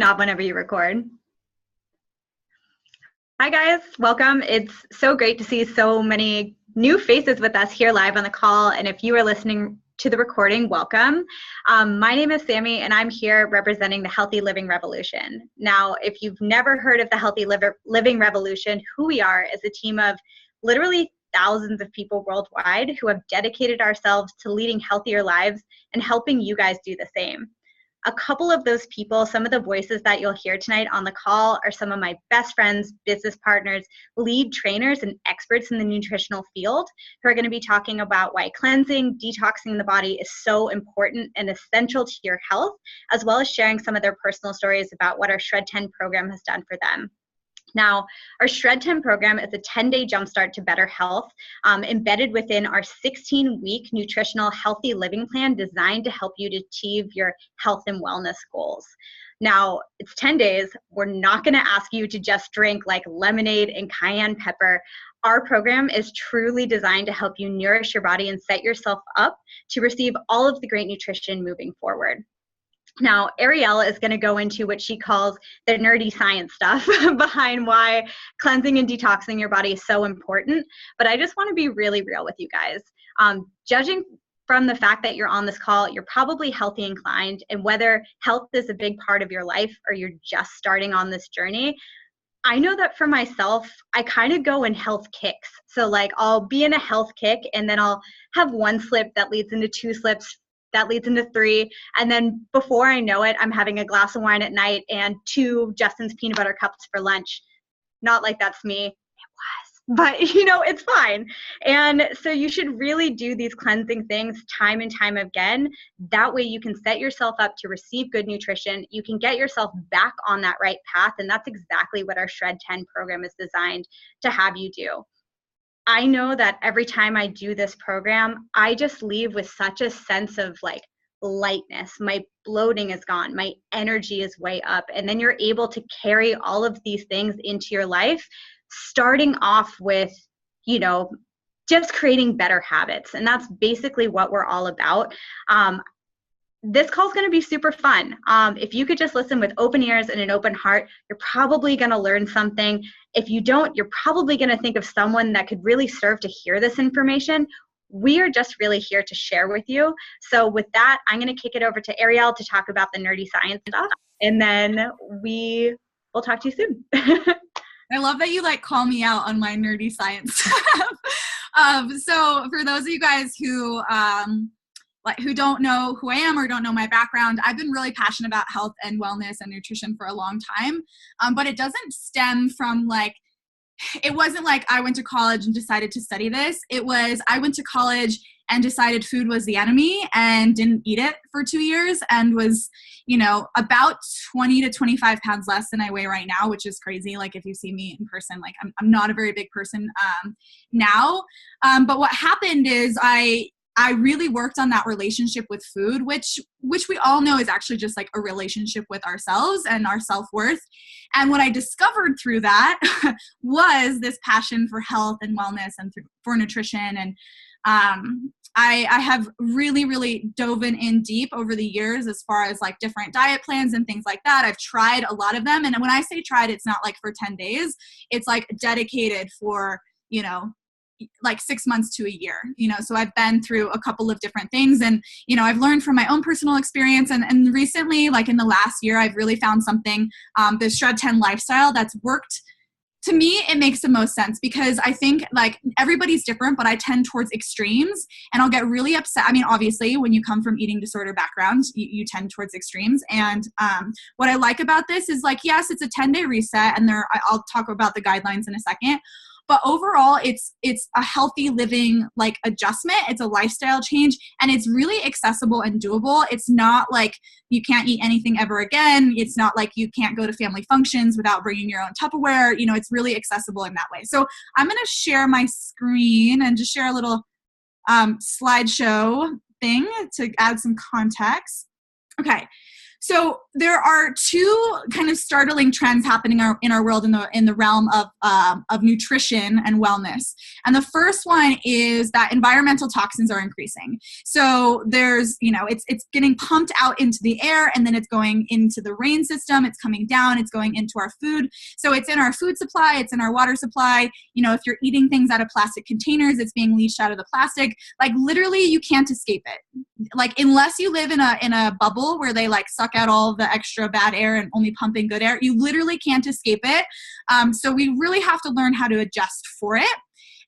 Not whenever you record. Hi guys, welcome. It's so great to see so many new faces with us here live on the call. And if you are listening to the recording, welcome. My name is Sammy and I'm here representing the Healthy Living Revolution. Now, if you've never heard of the Healthy Living Revolution, who we are is a team of literally thousands of people worldwide who have dedicated ourselves to leading healthier lives and helping you guys do the same. A couple of those people, some of the voices that you'll hear tonight on the call are some of my best friends, business partners, lead trainers, and experts in the nutritional field who are going to be talking about why cleansing, detoxing the body is so important and essential to your health, as well as sharing some of their personal stories about what our Shred10 program has done for them. Now, our Shred10 program is a 10-day jumpstart to better health embedded within our 16-week nutritional healthy living plan designed to help you to achieve your health and wellness goals. Now, it's 10 days. We're not going to ask you to just drink like lemonade and cayenne pepper. Our program is truly designed to help you nourish your body and set yourself up to receive all of the great nutrition moving forward. Now, Arielle is going to go into what she calls the nerdy science stuff behind why cleansing and detoxing your body is so important. But I just want to be really real with you guys. Judging from the fact that you're on this call, you're probably healthy inclined. And whether health is a big part of your life or you're just starting on this journey, I know that for myself, I kind of go in health kicks. So like I'll be in a health kick and then I'll have one slip that leads into two slips that leads into three. And then before I know it, I'm having a glass of wine at night and 2 Justin's peanut butter cups for lunch. Not like that's me. It was. But, you know, it's fine. And so you should really do these cleansing things time and time again. That way you can set yourself up to receive good nutrition. You can get yourself back on that right path. And that's exactly what our Shred10 program is designed to have you do. I know that every time I do this program, I just leave with such a sense of like lightness. My bloating is gone. My energy is way up. And then you're able to carry all of these things into your life, starting off with, you know, just creating better habits. And that's basically what we're all about. This call is going to be super fun. If you could just listen with open ears and an open heart, you're probably going to learn something. If you don't, you're probably going to think of someone that could really serve to hear this information. We are just really here to share with you. So with that, I'm going to kick it over to Arielle to talk about the nerdy science stuff, and then we will talk to you soon. I love that you like call me out on my nerdy science stuff. So for those of you guys who don't know who I am or don't know my background, I've been really passionate about health and wellness and nutrition for a long time. But it doesn't stem from it wasn't like I went to college and decided to study this. It was I went to college and decided food was the enemy and didn't eat it for 2 years and was, you know, about 20 to 25 pounds less than I weigh right now, which is crazy. Like if you see me in person, like I'm not a very big person now. But what happened is I really worked on that relationship with food, which we all know is actually just like a relationship with ourselves and our self-worth. And what I discovered through that was this passion for health and wellness and for nutrition. And I have really, really dove in deep over the years as far as like different diet plans and things like that. I've tried a lot of them. And when I say tried, it's not like for 10 days. It's like dedicated for, you know, like 6 months to a year, you know, so I've been through a couple of different things and, you know, I've learned from my own personal experience and recently, like in the last year, I've really found something, this Shred10 lifestyle that's worked. To me, it makes the most sense because I think like everybody's different, but I tend towards extremes and I'll get really upset. I mean, obviously when you come from eating disorder background, you tend towards extremes. And what I like about this is like, yes, it's a 10-day reset and I'll talk about the guidelines in a second. But overall, it's a healthy living like adjustment. It's a lifestyle change and it's really accessible and doable. It's not like you can't eat anything ever again. It's not like you can't go to family functions without bringing your own Tupperware. You know, it's really accessible in that way. So I'm going to share my screen and just share a little slideshow thing to add some context. Okay. So there are two kind of startling trends happening in our world in the realm of nutrition and wellness. And the first one is that environmental toxins are increasing. So there's, it's getting pumped out into the air, and then it's going into the rain system. It's coming down. It's going into our food. So it's in our food supply. It's in our water supply. If you're eating things out of plastic containers, it's being leached out of the plastic. Like literally, you can't escape it. Like unless you live in a bubble where they like suck out all the extra bad air and only pump in good air, you literally can't escape it. So we really have to learn how to adjust for it.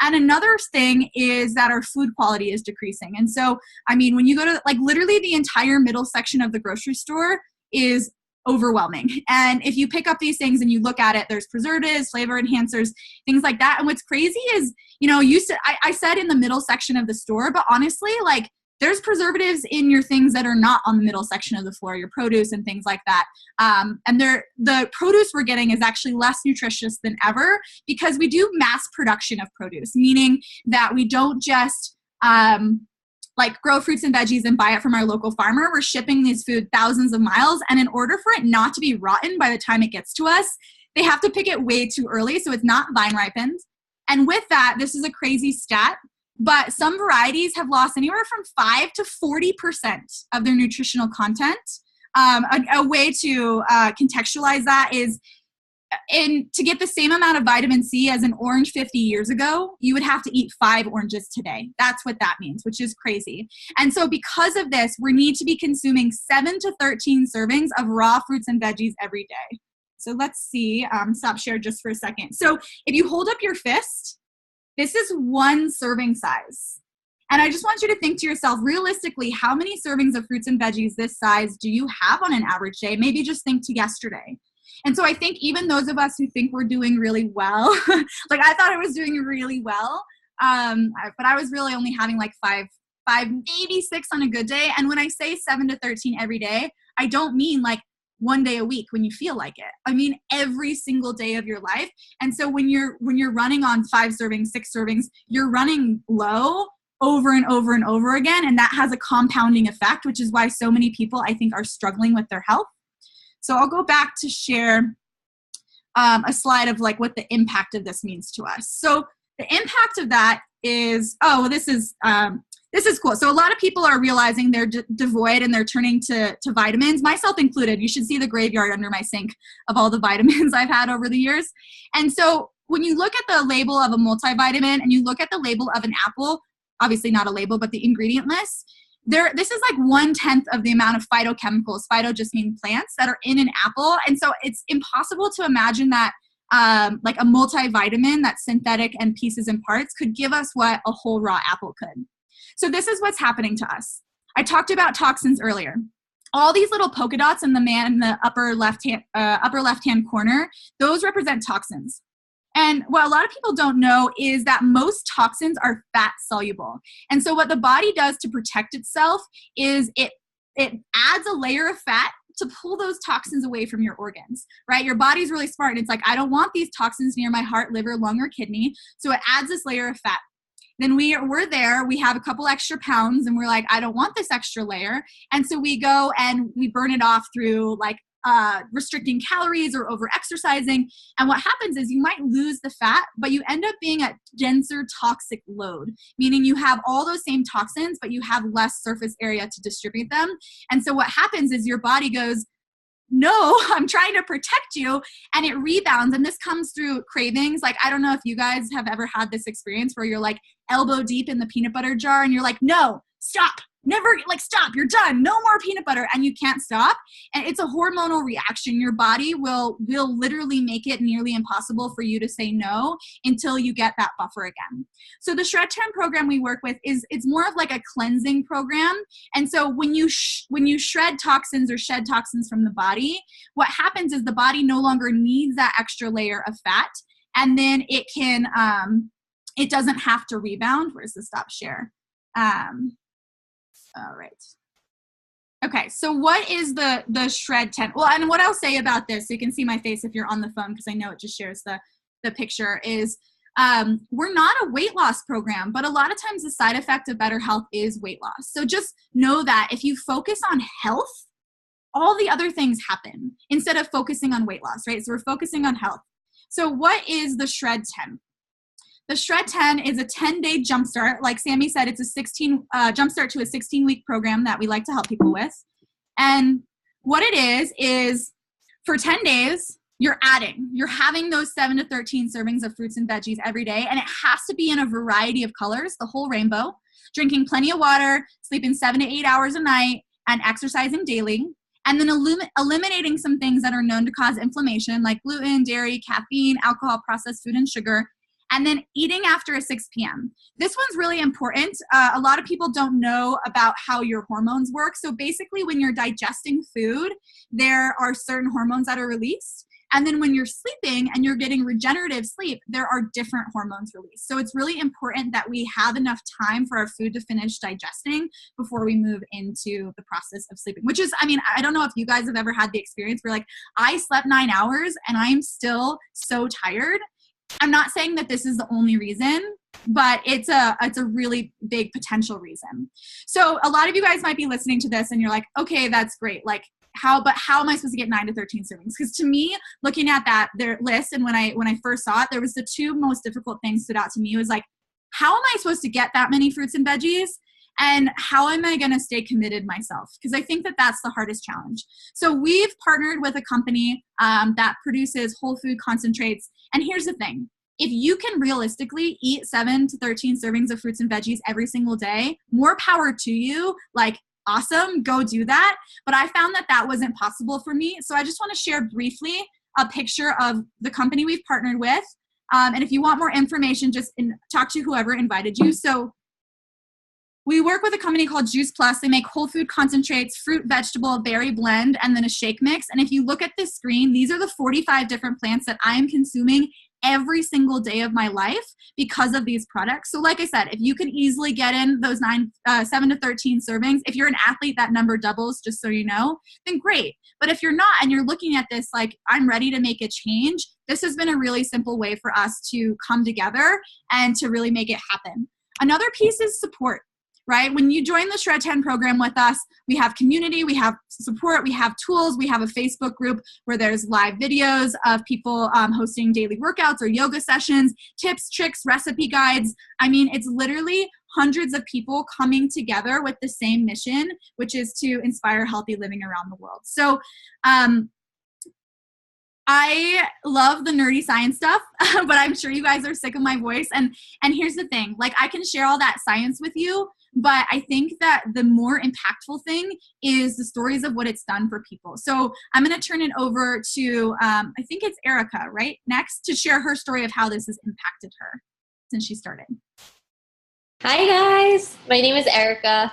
And another thing is that our food quality is decreasing. And so, when you go to like literally the entire middle section of the grocery store is overwhelming. And if you pick up these things and you look at it, there's preservatives, flavor enhancers, things like that. And what's crazy is, I said in the middle section of the store, but honestly, like there's preservatives in your things that are not on the middle section of the floor, your produce and things like that. And the produce we're getting is actually less nutritious than ever because we do mass production of produce, meaning that we don't just like grow fruits and veggies and buy it from our local farmer. We're shipping these food thousands of miles. And in order for it not to be rotten by the time it gets to us, they have to pick it way too early. So it's not vine ripened. And with that, this is a crazy stat, but some varieties have lost anywhere from 5 to 40% of their nutritional content. A way to contextualize that is to get the same amount of vitamin C as an orange 50 years ago, you would have to eat 5 oranges today. That's what that means, which is crazy. And so because of this, we need to be consuming 7 to 13 servings of raw fruits and veggies every day. So let's see, stop share just for a second. So if you hold up your fist, this is 1 serving size. And I just want you to think to yourself, realistically, how many servings of fruits and veggies this size do you have on an average day? Maybe just think to yesterday. And so I think even those of us who think we're doing really well, like I thought I was doing really well, but I was really only having like 5, maybe 6 on a good day. And when I say 7 to 13 every day, I don't mean like 1 day a week when you feel like it. I mean every single day of your life. And so when you're running on 5 servings, 6 servings, you're running low over and over and over again. And that has a compounding effect, which is why so many people I think are struggling with their health. So I'll go back to share a slide of like what the impact of this means to us. So the impact of that is, this is cool. So a lot of people are realizing they're devoid and they're turning to vitamins, myself included. You should see the graveyard under my sink of all the vitamins I've had over the years. And so when you look at the label of a multivitamin and you look at the label of an apple, obviously not a label, but the ingredient list, this is like 1/10 of the amount of phytochemicals. Phyto just means plants that are in an apple. And so it's impossible to imagine that like a multivitamin that's synthetic and pieces and parts could give us what a whole raw apple could. So this is what's happening to us. I talked about toxins earlier. All these little polka dots in the upper left-hand corner, those represent toxins. And what a lot of people don't know is that most toxins are fat soluble. And so what the body does to protect itself is it adds a layer of fat to pull those toxins away from your organs, right? Your body's really smart. And it's like, I don't want these toxins near my heart, liver, lung, or kidney. So it adds this layer of fat. Then we're there, we have a couple extra pounds and we're like, I don't want this extra layer. And so we go and we burn it off through like restricting calories or over exercising. And what happens is you might lose the fat, but you end up being at denser toxic load, meaning you have all those same toxins, but you have less surface area to distribute them. And so what happens is your body goes, no, I'm trying to protect you, and it rebounds. And this comes through cravings. Like, I don't know if you guys have ever had this experience where you're like elbow deep in the peanut butter jar and you're like, no, stop. Never, like, stop, you're done, no more peanut butter, and you can't stop. And it's a hormonal reaction. Your body will literally make it nearly impossible for you to say no until you get that buffer again. So the Shred10 program we work with it's more of like a cleansing program. And so when you shred toxins or shed toxins from the body, what happens is the body no longer needs that extra layer of fat, and then it can, it doesn't have to rebound. Where's the stop share? All right. Okay, so what is the Shred10? Well, and what I'll say about this, so you can see my face if you're on the phone, because I know it just shares the picture, is we're not a weight loss program, but a lot of times the side effect of better health is weight loss. So just know that if you focus on health, all the other things happen instead of focusing on weight loss, right? So we're focusing on health. So what is the Shred10? The Shred10 is a 10-day jumpstart. Like Sammy said, it's a jumpstart to a 16-week program that we like to help people with. And what it is for 10 days, you're having those 7 to 13 servings of fruits and veggies every day. And it has to be in a variety of colors, the whole rainbow, drinking plenty of water, sleeping 7 to 8 hours a night, and exercising daily. And then eliminating some things that are known to cause inflammation, like gluten, dairy, caffeine, alcohol, processed food, and sugar. And then eating after 6 p.m. This one's really important. A lot of people don't know about how your hormones work. So basically when you're digesting food, there are certain hormones that are released. And then when you're sleeping and you're getting regenerative sleep, there are different hormones released. So it's really important that we have enough time for our food to finish digesting before we move into the process of sleeping, which is, I mean, I don't know if you guys have ever had the experience where like, I slept 9 hours and I'm still so tired. I'm not saying that this is the only reason, but it's a really big potential reason. So a lot of you guys might be listening to this and you're like, okay, that's great. Like how am I supposed to get 9 to 13 servings? Because to me, looking at their list, and when I first saw it, there was the two most difficult things stood out to me. It was like, how am I supposed to get that many fruits and veggies? And how am I going to stay committed myself? Because I think that that's the hardest challenge. So we've partnered with a company that produces whole food concentrates. And here's the thing. If you can realistically eat 7 to 13 servings of fruits and veggies every single day, more power to you. Like, awesome, go do that. But I found that wasn't possible for me. So I just want to share briefly a picture of the company we've partnered with. And if you want more information, just talk to whoever invited you. So we work with a company called Juice Plus. They make whole food concentrates, fruit, vegetable, berry blend, and then a shake mix. And if you look at this screen, these are the 45 different plants that I am consuming every single day of my life because of these products. So like I said, if you can easily get in those 7 to 13 servings, if you're an athlete, that number doubles, just so you know, then great. But if you're not, and you're looking at this like, I'm ready to make a change, this has been a really simple way for us to come together and to really make it happen. Another piece is support. Right? When you join the Shred10 program with us, we have community, we have support, we have tools, we have a Facebook group where there's live videos of people hosting daily workouts or yoga sessions, tips, tricks, recipe guides. I mean, it's literally hundreds of people coming together with the same mission, which is to inspire healthy living around the world. So, I love the nerdy science stuff, but I'm sure you guys are sick of my voice. And here's the thing, like I can share all that science with you, but I think that the more impactful thing is the stories of what it's done for people. So I'm going to turn it over to, I think it's Erica, right? Next, to share her story of how this has impacted her since she started. Hi guys, my name is Erica.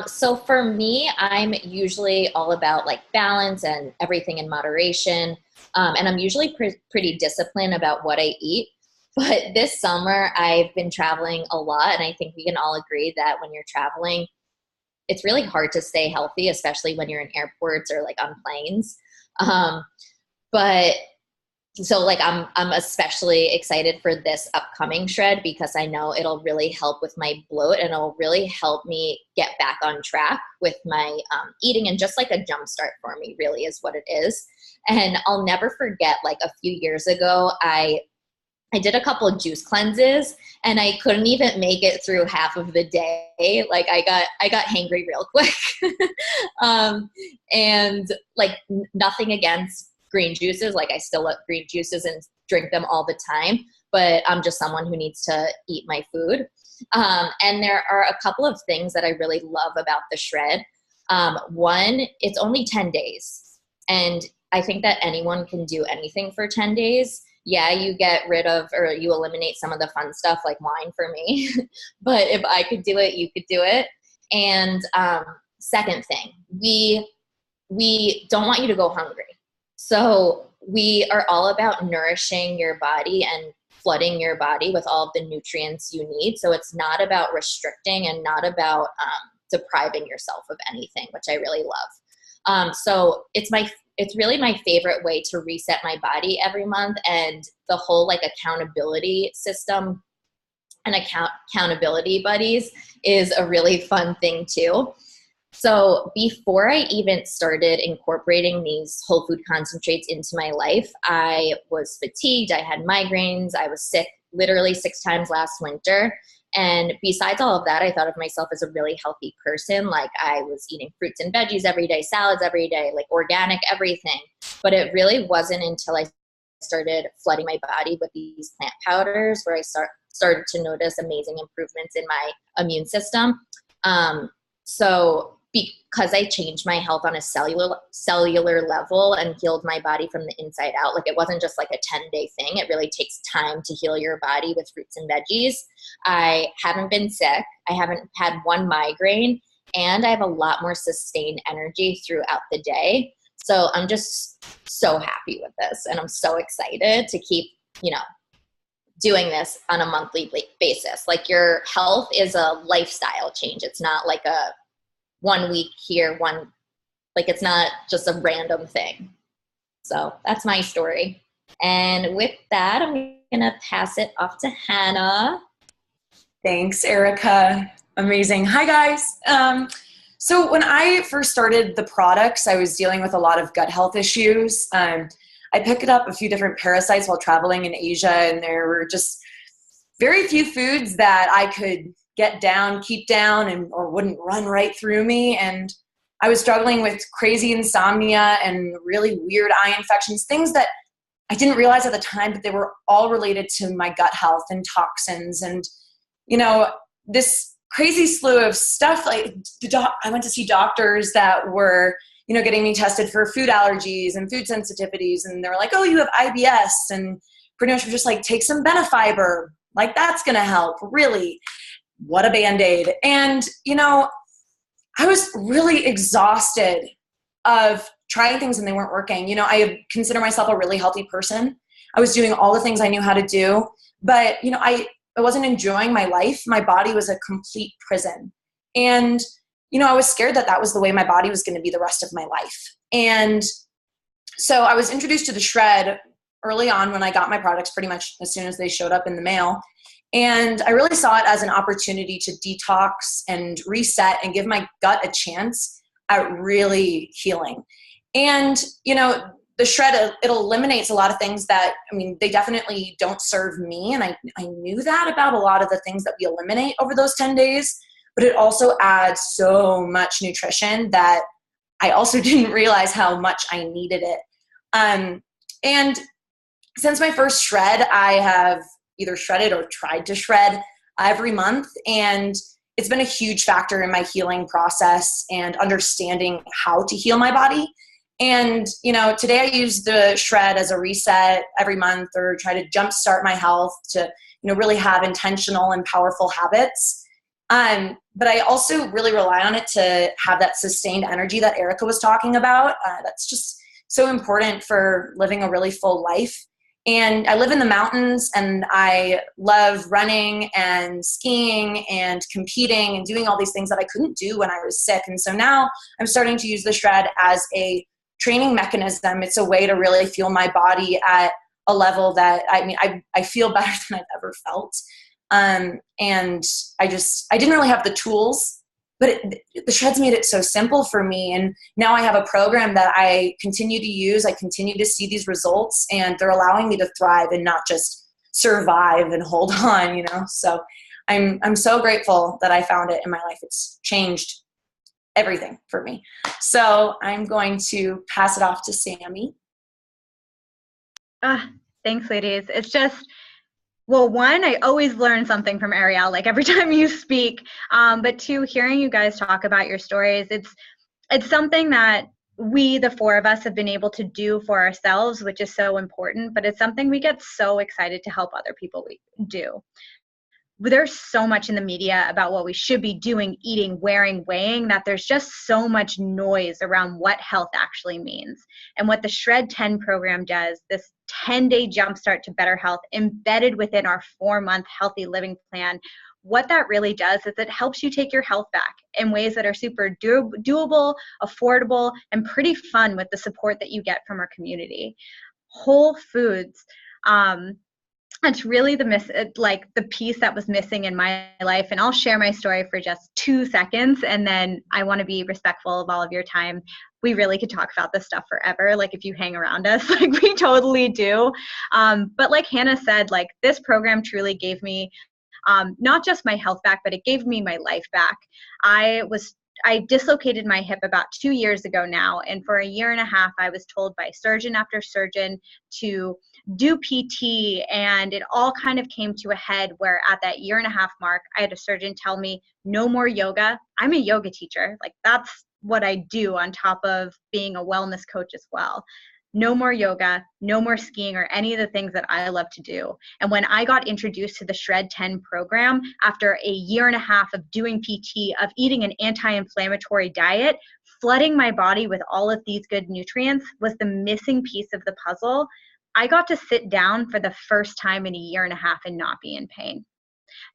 So for me, I'm usually all about like balance and everything in moderation. And I'm usually pretty disciplined about what I eat. But this summer, I've been traveling a lot, and I think we can all agree that when you're traveling, it's really hard to stay healthy, especially when you're in airports or like on planes. But so like I'm especially excited for this upcoming shred because I know it'll really help with my bloat and it'll really help me get back on track with my eating, and just like a jump start for me really is what it is. And I'll never forget, like a few years ago, I did a couple of juice cleanses and I couldn't even make it through half of the day. Like I got hangry real quick. And like nothing against green juices. Like I still love green juices and drink them all the time, but I'm just someone who needs to eat my food. And there are a couple of things that I really love about the shred. One, it's only 10 days. And I think that anyone can do anything for 10 days. Yeah, you get rid of, or you eliminate some of the fun stuff like wine for me. But if I could do it, you could do it. And second thing, we don't want you to go hungry. So we are all about nourishing your body and flooding your body with all of the nutrients you need. So it's not about restricting and not about depriving yourself of anything, which I really love. So it's really my favorite way to reset my body every month, and the whole like accountability system and accountability buddies is a really fun thing too. So before I even started incorporating these whole food concentrates into my life, I was fatigued. I had migraines. I was sick literally 6 times last winter. And besides all of that, I thought of myself as a really healthy person. Like I was eating fruits and veggies every day, salads every day, like organic everything. But it really wasn't until I started flooding my body with these plant powders where I started to notice amazing improvements in my immune system. So because I changed my health on a cellular level and healed my body from the inside out, like it wasn't just like a 10-day thing. It really takes time to heal your body with fruits and veggies. I haven't been sick. I haven't had one migraine, and I have a lot more sustained energy throughout the day. So I'm just so happy with this, and I'm so excited to keep, doing this on a monthly basis. Like your health is a lifestyle change. It's not like a 1 week here, it's not just a random thing. So that's my story. And with that, I'm going to pass it off to Hannah. Thanks, Erica. Amazing. Hi, guys. So when I first started the products, I was dealing with a lot of gut health issues. I picked up a few different parasites while traveling in Asia, and there were just very few foods that I could get down, keep down, or wouldn't run right through me. And I was struggling with crazy insomnia and really weird eye infections, things that I didn't realize at the time, but they were all related to my gut health and toxins. And, this crazy slew of stuff, like I went to see doctors that were, getting me tested for food allergies and food sensitivities. And they were like, oh, you have IBS. And pretty much were just like, take some Benefiber. Like that's going to help. Really. What a Band-Aid. And, I was really exhausted of trying things and they weren't working. I consider myself a really healthy person. I was doing all the things I knew how to do, but, I wasn't enjoying my life. My body was a complete prison. And, I was scared that that was the way my body was going to be the rest of my life. And so I was introduced to the Shred early on when I got my products, pretty much as soon as they showed up in the mail. And I really saw it as an opportunity to detox and reset and give my gut a chance at really healing. And, the Shred, it eliminates a lot of things that, they definitely don't serve me. And I knew that about a lot of the things that we eliminate over those 10 days, but it also adds so much nutrition that I also didn't realize how much I needed it. And since my first Shred, I have either shredded or tried to shred every month. And it's been a huge factor in my healing process and understanding how to heal my body. And, today I use the Shred as a reset every month, or try to jumpstart my health to, really have intentional and powerful habits. But I also really rely on it to have that sustained energy that Erica was talking about. That's just so important for living a really full life. And I live in the mountains, and I love running and skiing and competing and doing all these things that I couldn't do when I was sick. And so now I'm starting to use the Shred as a training mechanism. It's a way to really feel my body at a level that, I feel better than I've ever felt. And I didn't really have the tools, but the Shred's made it so simple for me. And now I have a program that I continue to use. I continue to see these results, and they're allowing me to thrive and not just survive and hold on, So I'm so grateful that I found it in my life. It's changed everything for me. So I'm going to pass it off to Sammy. Thanks, ladies. It's just, well, one, I always learn something from Ariel, like every time you speak. But two, hearing you guys talk about your stories, it's something that we, the four of us, have been able to do for ourselves, which is so important. But it's something we get so excited to help other people do. There's so much in the media about what we should be doing, eating, wearing, weighing, that there's just so much noise around what health actually means. And what the Shred10 program does, this 10-day jumpstart to better health embedded within our 4-month healthy living plan, what that really does is it helps you take your health back in ways that are super doable, affordable, and pretty fun with the support that you get from our community. Whole foods. It's really the piece that was missing in my life. And I'll share my story for just 2 seconds, and then I want to be respectful of all of your time. We really could talk about this stuff forever. Like if you hang around us, like we totally do. But like Hannah said, like this program truly gave me not just my health back, but it gave me my life back. I dislocated my hip about 2 years ago now, and for a year and a half, I was told by surgeon after surgeon to do PT, and it all kind of came to a head where at that year and a half mark, I had a surgeon tell me, no more yoga. I'm a yoga teacher. Like that's what I do on top of being a wellness coach as well. No more yoga, no more skiing, or any of the things that I love to do. And when I got introduced to the Shred10 program, after a year and a half of doing PT, of eating an anti-inflammatory diet, flooding my body with all of these good nutrients was the missing piece of the puzzle. I got to sit down for the first time in a year and a half and not be in pain.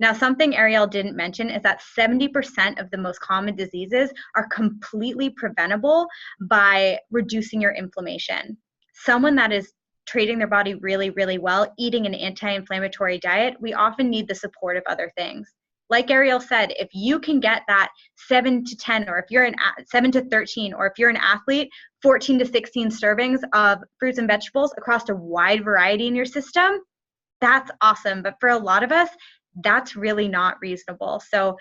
Now, something Ariel didn't mention is that 70% of the most common diseases are completely preventable by reducing your inflammation. Someone that is treating their body really, really well, eating an anti-inflammatory diet, we often need the support of other things. Like Ariel said, if you can get that 7 to 10, or if you're 7 to 13, or if you're an athlete, 14 to 16 servings of fruits and vegetables across a wide variety in your system, that's awesome. But for a lot of us, that's really not reasonable. So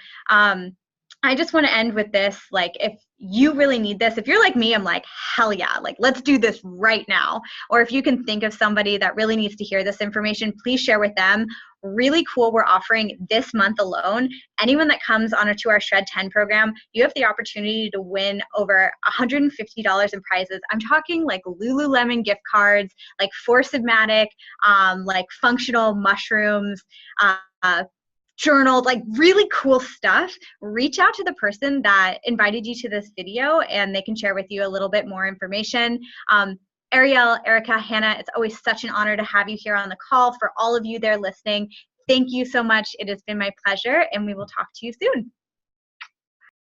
I just want to end with this. Like, if you really need this, if you're like me, I'm like, hell yeah, like let's do this right now. Or if you can think of somebody that really needs to hear this information, please share with them. Really cool. We're offering this month alone, anyone that comes to our Shred10 program, you have the opportunity to win over $150 in prizes. I'm talking like Lululemon gift cards, like Force Matic, like functional mushrooms, journal, like really cool stuff. Reach out to the person that invited you to this video and they can share with you a little bit more information. Ariel, Erica, Hannah, it's always such an honor to have you here on the call. For all of you there listening, thank you so much. It has been my pleasure, and we will talk to you soon.